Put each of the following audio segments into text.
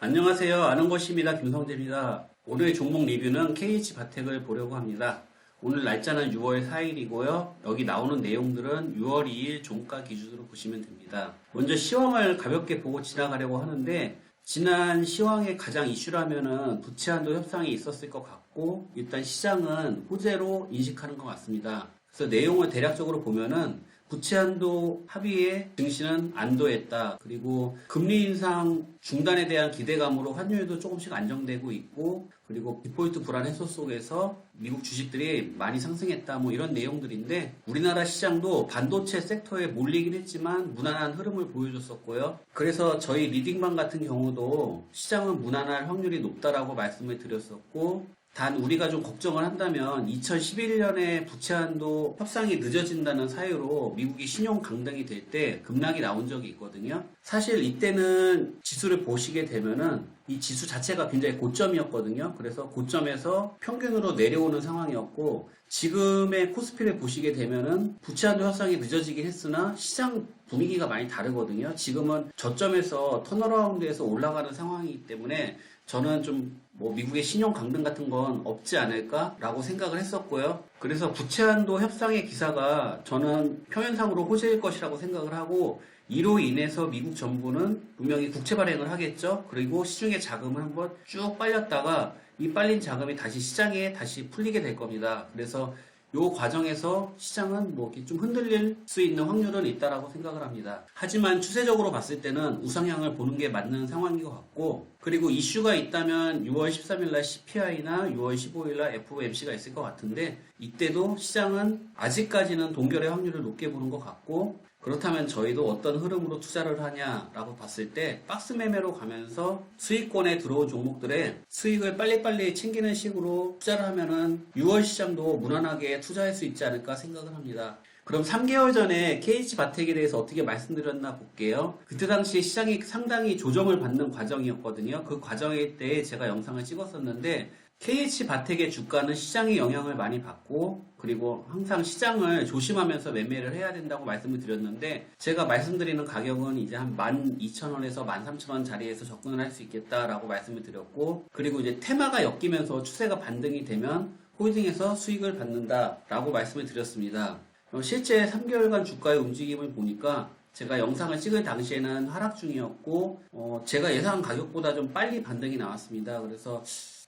안녕하세요. 아는 것입니다. 김성재입니다. 오늘의 종목 리뷰는 KH바텍을 보려고 합니다. 오늘 날짜는 6월 4일이고요. 여기 나오는 내용들은 6월 2일 종가 기준으로 보시면 됩니다. 먼저 시황을 가볍게 보고 지나가려고 하는데 지난 시황의 가장 이슈라면은 부채한도 협상이 있었을 것 같고 일단 시장은 호재로 인식하는 것 같습니다. 그래서 내용을 대략적으로 보면은 부채한도 합의에 증시는 안도했다. 그리고 금리 인상 중단에 대한 기대감으로 환율도 조금씩 안정되고 있고, 그리고 디폴트 불안 해소 속에서 미국 주식들이 많이 상승했다. 뭐 이런 내용들인데, 우리나라 시장도 반도체 섹터에 몰리긴 했지만 무난한 흐름을 보여줬었고요. 그래서 저희 리딩방 같은 경우도 시장은 무난할 확률이 높다라고 말씀을 드렸었고, 단 우리가 좀 걱정을 한다면 2011년에 부채한도 협상이 늦어진다는 사유로 미국이 신용 강등이 될 때 급락이 나온 적이 있거든요. 사실 이때는 지수를 보시게 되면은 이 지수 자체가 굉장히 고점이었거든요. 그래서 고점에서 평균으로 내려오는 상황이었고, 지금의 코스피를 보시게 되면은 부채한도 협상이 늦어지긴 했으나 시장 분위기가 많이 다르거든요. 지금은 저점에서 턴어라운드에서 올라가는 상황이기 때문에 저는 좀 미국의 신용 강등 같은 건 없지 않을까라고 생각을 했었고요. 그래서 부채한도 협상의 기사가 저는 평행상으로 호재일 것이라고 생각을 하고, 이로 인해서 미국 정부는 분명히 국채 발행을 하겠죠. 그리고 시중의 자금을 한번 쭉 빨렸다가 이 빨린 자금이 다시 시장에 다시 풀리게 될 겁니다. 그래서 이 과정에서 시장은 이렇게 좀 흔들릴 수 있는 확률은 있다라고 생각을 합니다. 하지만 추세적으로 봤을 때는 우상향을 보는 게 맞는 상황인 것 같고, 그리고 이슈가 있다면 6월 13일날 CPI나 6월 15일날 FOMC가 있을 것 같은데, 이때도 시장은 아직까지는 동결의 확률을 높게 보는 것 같고, 그렇다면 저희도 어떤 흐름으로 투자를 하냐라고 봤을 때 박스 매매로 가면서 수익권에 들어온 종목들의 수익을 빨리빨리 챙기는 식으로 투자를 하면은 6월 시장도 무난하게 투자할 수 있지 않을까 생각을 합니다. 그럼 3개월 전에 KH바텍에 대해서 어떻게 말씀드렸나 볼게요. 그때 당시에 시장이 상당히 조정을 받는 과정이었거든요. 그 과정일 때 제가 영상을 찍었었는데, KH바텍의 주가는 시장의 영향을 많이 받고, 그리고 항상 시장을 조심하면서 매매를 해야 된다고 말씀을 드렸는데, 제가 말씀드리는 가격은 이제 한 12,000원에서 13,000원 자리에서 접근을 할 수 있겠다라고 말씀을 드렸고, 그리고 이제 테마가 엮이면서 추세가 반등이 되면 홀딩해서 수익을 받는다라고 말씀을 드렸습니다. 실제 3개월간 주가의 움직임을 보니까 제가 영상을 찍을 당시에는 하락 중이었고, 제가 예상한 가격보다 좀 빨리 반등이 나왔습니다. 그래서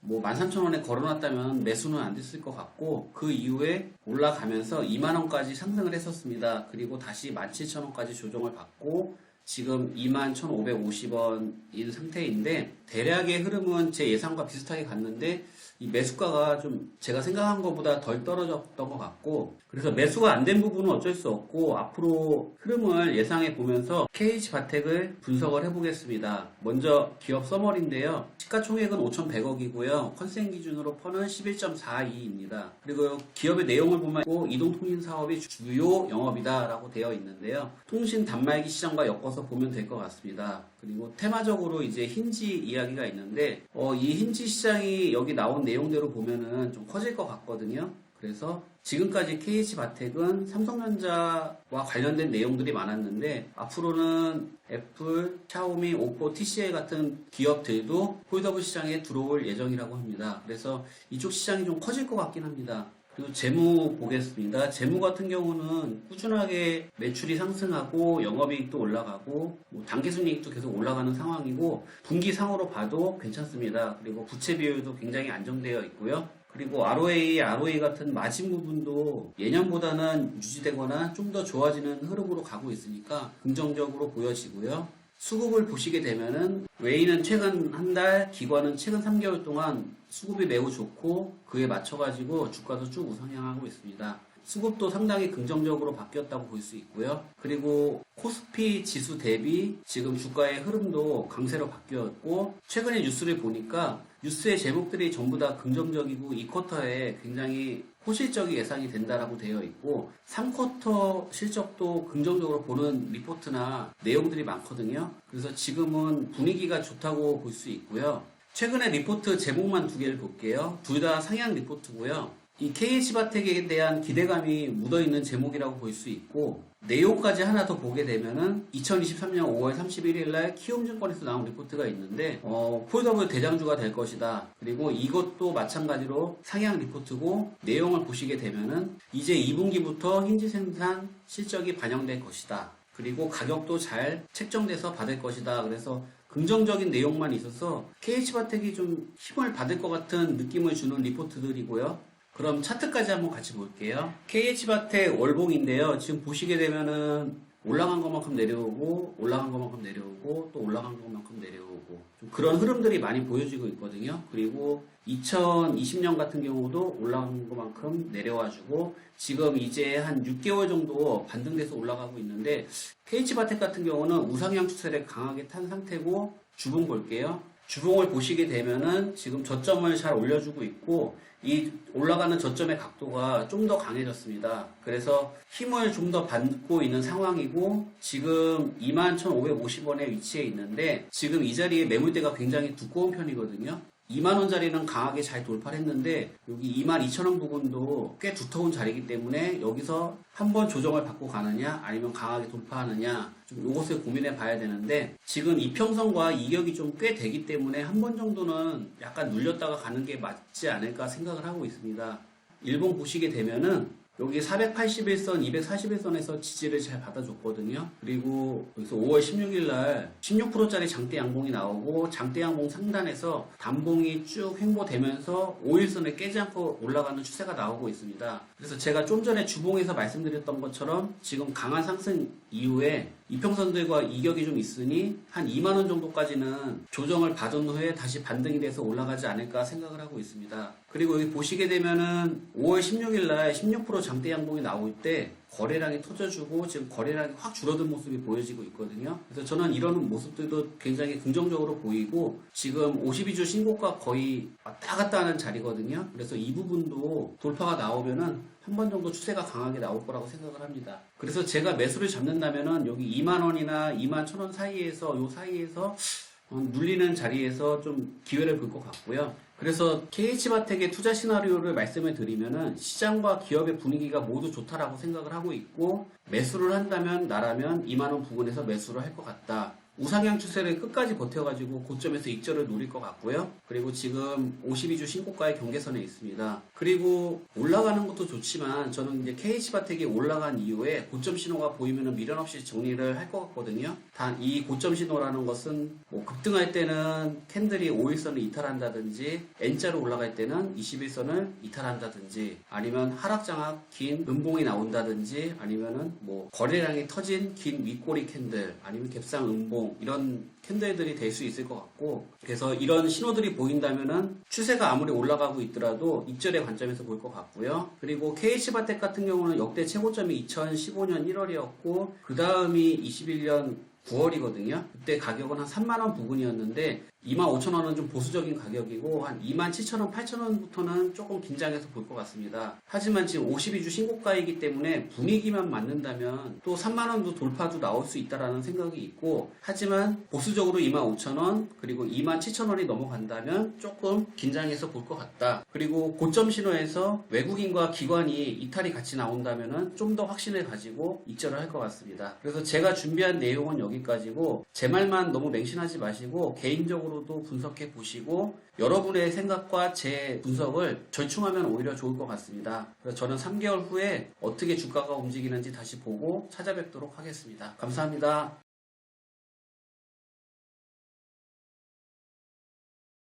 13,000원에 걸어놨다면 매수는 안 됐을 것 같고, 그 이후에 올라가면서 2만원까지 상승을 했었습니다. 그리고 다시 17,000원까지 조정을 받고 지금 21,550원인 상태인데, 대략의 흐름은 제 예상과 비슷하게 갔는데 이 매수가가 좀 제가 생각한 것보다 덜 떨어졌던 것 같고, 그래서 매수가 안 된 부분은 어쩔 수 없고 앞으로 흐름을 예상해 보면서 KH바텍을 분석을 해보겠습니다. 먼저 기업 서머리인데요. 시가총액은 5,100억이고요. 컨센 기준으로 퍼는 11.42입니다. 그리고 기업의 내용을 보면 이동통신 사업이 주요 영업이다라고 되어 있는데요. 통신 단말기 시장과 엮어서 보면 될 것 같습니다. 그리고 테마적으로 이제 힌지 이야기가 있는데, 이 힌지 시장이 여기 나온 내용대로 보면은 좀 커질 것 같거든요. 그래서 지금까지 KH바텍은 삼성전자와 관련된 내용들이 많았는데, 앞으로는 애플, 샤오미, 오포, TCL 같은 기업들도 폴더블 시장에 들어올 예정이라고 합니다. 그래서 이쪽 시장이 좀 커질 것 같긴 합니다. 그리고 재무 보겠습니다. 재무 같은 경우는 꾸준하게 매출이 상승하고 영업이익도 올라가고 당기순이익도 계속 올라가는 상황이고, 분기상으로 봐도 괜찮습니다. 그리고 부채 비율도 굉장히 안정되어 있고요. 그리고 ROA 같은 마진 부분도 예년보다는 유지되거나 좀 더 좋아지는 흐름으로 가고 있으니까 긍정적으로 보여지고요. 수급을 보시게 되면은 웨이는 최근 한 달, 기관은 최근 3개월 동안 수급이 매우 좋고 그에 맞춰가지고 주가도 쭉 우상향하고 있습니다. 수급도 상당히 긍정적으로 바뀌었다고 볼 수 있고요. 그리고 코스피 지수 대비 지금 주가의 흐름도 강세로 바뀌었고, 최근에 뉴스를 보니까 뉴스의 제목들이 전부 다 긍정적이고 이 쿼터에 굉장히 호실적이 예상이 된다라고 되어 있고, 3쿼터 실적도 긍정적으로 보는 리포트나 내용들이 많거든요. 그래서 지금은 분위기가 좋다고 볼 수 있고요. 최근에 리포트 제목만 두 개를 볼게요. 둘 다 상향 리포트고요. 이 KH바텍에 대한 기대감이 묻어있는 제목이라고 볼 수 있고, 내용까지 하나 더 보게 되면은 2023년 5월 31일 날 키움증권에서 나온 리포트가 있는데 폴더블 대장주가 될 것이다. 그리고 이것도 마찬가지로 상향 리포트고, 내용을 보시게 되면은 이제 2분기부터 힌지 생산 실적이 반영될 것이다. 그리고 가격도 잘 책정돼서 받을 것이다. 그래서 긍정적인 내용만 있어서 KH바텍이 좀 힘을 받을 것 같은 느낌을 주는 리포트들이고요. 그럼 차트까지 한번 같이 볼게요. KH바텍 월봉인데요. 지금 보시게 되면은 올라간 것만큼 내려오고, 올라간 것만큼 내려오고, 또 올라간 것만큼 내려오고, 좀 그런 흐름들이 많이 보여지고 있거든요. 그리고 2020년 같은 경우도 올라간 것만큼 내려와주고, 지금 이제 한 6개월 정도 반등돼서 올라가고 있는데, KH바텍 같은 경우는 우상향 추세를 강하게 탄 상태고, 주봉 볼게요. 주봉을 보시게 되면은 지금 저점을 잘 올려주고 있고, 이 올라가는 저점의 각도가 좀 더 강해졌습니다. 그래서 힘을 좀 더 받고 있는 상황이고, 지금 21,550원에 위치해 있는데, 지금 이 자리에 매물대가 굉장히 두꺼운 편이거든요. 2만원짜리는 강하게 잘 돌파를 했는데, 여기 22,000원 부근도 꽤 두터운 자리이기 때문에 여기서 한번 조정을 받고 가느냐, 아니면 강하게 돌파하느냐, 좀 이것을 고민해 봐야 되는데, 지금 이평선과 이격이 좀 꽤 되기 때문에 한 번 정도는 약간 눌렸다가 가는 게 맞지 않을까 생각을 하고 있습니다. 일봉 보시게 되면은 여기 481선, 241선에서 지지를 잘 받아줬거든요. 그리고 여기서 5월 16일 날 16%짜리 장대 양봉이 나오고, 장대 양봉 상단에서 단봉이 쭉 횡보되면서 5일선을 깨지 않고 올라가는 추세가 나오고 있습니다. 그래서 제가 좀 전에 주봉에서 말씀드렸던 것처럼 지금 강한 상승 이후에 이평선들과 이격이 좀 있으니 한 2만원 정도까지는 조정을 받은 후에 다시 반등이 돼서 올라가지 않을까 생각을 하고 있습니다. 그리고 여기 보시게 되면은 5월 16일 날 16% 장대 양봉이 나올 때 거래량이 터져주고, 지금 거래량이 확 줄어든 모습이 보여지고 있거든요. 그래서 저는 이런 모습들도 굉장히 긍정적으로 보이고, 지금 52주 신고가 거의 왔다 갔다 하는 자리거든요. 그래서 이 부분도 돌파가 나오면은 한 번 정도 추세가 강하게 나올 거라고 생각을 합니다. 그래서 제가 매수를 잡는다면은 여기 2만원이나 21,000원 사이에서, 요 사이에서 눌리는 자리에서 좀 기회를 볼 것 같고요. 그래서 KH바텍의 투자 시나리오를 말씀을 드리면은 시장과 기업의 분위기가 모두 좋다라고 생각을 하고 있고, 매수를 한다면 나라면 2만원 부근에서 매수를 할 것 같다. 우상향 추세를 끝까지 버텨가지고 고점에서 익절을 노릴 것 같고요. 그리고 지금 52주 신고가의 경계선에 있습니다. 그리고 올라가는 것도 좋지만 저는 이제 KH바텍이 올라간 이후에 고점 신호가 보이면 미련 없이 정리를 할 것 같거든요. 단 이 고점 신호라는 것은 뭐 급등할 때는 캔들이 5일선을 이탈한다든지, N자로 올라갈 때는 21선을 이탈한다든지, 아니면 하락장악 긴 음봉이 나온다든지, 아니면은 뭐 거래량이 터진 긴 윗꼬리 캔들, 아니면 갭상 음봉, 이런 캔들들이 될 수 있을 것 같고, 그래서 이런 신호들이 보인다면은 추세가 아무리 올라가고 있더라도 익절의 관점에서 볼 것 같고요. 그리고 KH바텍 같은 경우는 역대 최고점이 2015년 1월이었고, 그 다음이 21년 9월이거든요. 그때 가격은 한 3만원 부근이었는데 25,000원은 좀 보수적인 가격이고, 한 27,000원, 8,000원부터는 조금 긴장해서 볼 것 같습니다. 하지만 지금 52주 신고가이기 때문에 분위기만 맞는다면 또 3만원도 돌파도 나올 수 있다라는 생각이 있고, 하지만 보수적으로 25,000원, 그리고 27,000원이 넘어간다면 조금 긴장해서 볼 것 같다. 그리고 고점 신호에서 외국인과 기관이 이탈이 같이 나온다면 좀 더 확신을 가지고 익절을 할 것 같습니다. 그래서 제가 준비한 내용은 여기까지고, 제 말만 너무 맹신하지 마시고 개인적으로 도 분석해 보시고 여러분의 생각과 제 분석을 절충하면 오히려 좋을 것 같습니다. 그래서 저는 3개월 후에 어떻게 주가가 움직이는지 다시 보고 찾아뵙도록 하겠습니다. 감사합니다.